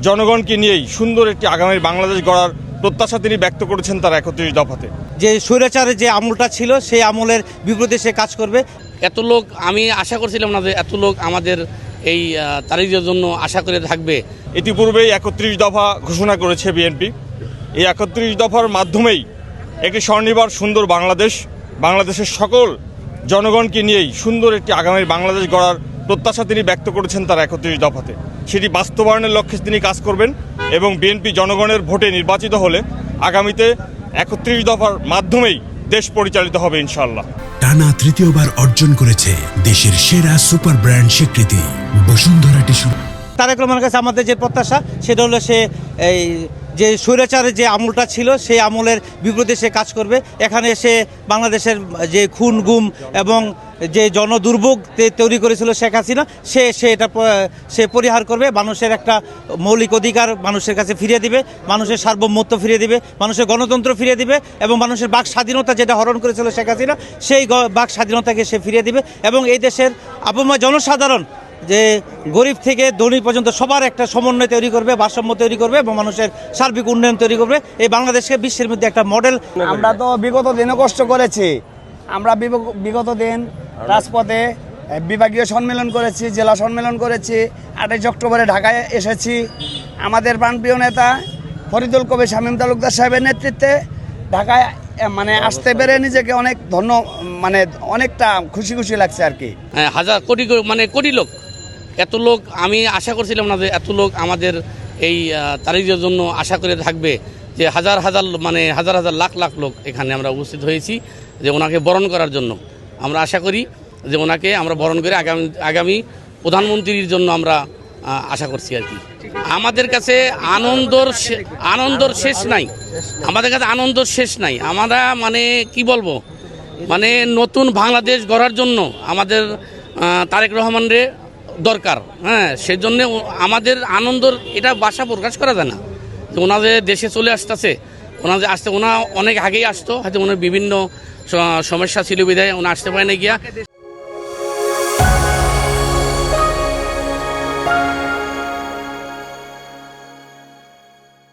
জনগণকে নিয়েই সুন্দর একটি আগামী বাংলাদেশ গড়ার প্রত্যাশা তিনি ব্যক্ত করেছেন তার ৩১ দফাতে। যে স্বৈরাচারের যে আমলটা ছিল সেই আমলের বিপরীতে সে কাজ করবে। এত লোক আমি আশা করছিলাম না যে এত লোক আমাদের এই তারিখের জন্য আশা করে থাকবে। ইতিপূর্বেই ৩১ দফা ঘোষণা করেছে বিএনপি। এই ৩১ দফার মাধ্যমেই একটি স্বনির্ভর সুন্দর বাংলাদেশের সকল জনগণকে নিয়েই সুন্দর একটি আগামী বাংলাদেশ গড়ার প্রত্যাশা তিনি ব্যক্ত করেছেন তার ৩১ দফাতে। সেটি বাস্তবায়নের লক্ষ্যে তিনি কাজ করবেন এবং বিএনপি জনগণের ভোটে নির্বাচিত হলে আগামীতে ৩১ দফার মাধ্যমেই দেশ পরিচালিত হবে ইনশাআল্লাহ। টানা তৃতীয়বার অর্জন করেছে দেশের সেরা সুপার ব্র্যান্ড স্বীকৃতি বসুন্ধরা টিস্যু। তারেক রহমানের কাছে আমাদের যে প্রত্যাশা সেটা হলো সে এই যে স্বৈরাচারের যে আমলটা ছিল সেই আমলের বিপরীতে সে কাজ করবে। এখানে সে বাংলাদেশের যে খুন গুম এবং যে জনদুর্ভোগ তৈরি করেছিল শেখ হাসিনা সে পরিহার করবে। মানুষের একটা মৌলিক অধিকার মানুষের কাছে ফিরিয়ে দিবে, মানুষের সার্বভৌমত্ব ফিরিয়ে দিবে, মানুষের গণতন্ত্র ফিরিয়ে দিবে এবং মানুষের বাক স্বাধীনতা যেটা হরণ করেছিল শেখ হাসিনা সেই বাক স্বাধীনতাকে সে ফিরিয়ে দিবে এবং এই দেশের আপাময় জনসাধারণ যে গরিব থেকে ধনী পর্যন্ত সবার একটা সমন্বয় তৈরি করবে, ভারসাম্য তৈরি করবে এবং মানুষের সার্বিক উন্নয়ন তৈরি করবে। এই বাংলাদেশকে বিশ্বের মধ্যে একটা মডেল। আমরা তো বিগত দিনও কষ্ট করেছি। আমরা বিগত দিন রাজপথে বিভাগীয় সম্মেলন করেছি, জেলা সম্মেলন করেছি, ২৮ অক্টোবরে ঢাকায় এসেছি। আমাদের প্রাণপ্রিয় নেতা ফরিদুল কবির শামীম তালুকদার সাহেবের নেতৃত্বে ঢাকায় আসতে পেরে নিজেকে অনেক অনেকটা খুশি লাগছে আর কি। হাজার কোটি লোক, এত লোক আমি আশা করছিলাম না যে এত লোক আমাদের এই তারিখের জন্য আশা করে থাকবে। যে হাজার হাজার লাখ লোক এখানে আমরা উপস্থিত হয়েছি যে ওনাকে বরণ করার জন্য। আমরা আশা করি যে ওনাকে আমরা বরণ করে আগামী প্রধানমন্ত্রীর জন্য আমরা আশা করছি আর কি। আমাদের কাছে আনন্দর শেষ নাই, আমাদের কাছে আনন্দর শেষ নাই। আমরা কি বলবো, নতুন বাংলাদেশ গড়ার জন্য আমাদের তারেক রহমানের দরকার। হ্যাঁ, সেজন্য আমাদের আনন্দর এটা ভাষা প্রকাশ করা যায় না। ওনাদের দেশে চলে আসতেছে, ওনা অনেক আগেই আসতো, হয়তো ওনার বিভিন্ন সমস্যা ছিল বিধায় ওনা আসতে পারে না গিয়া।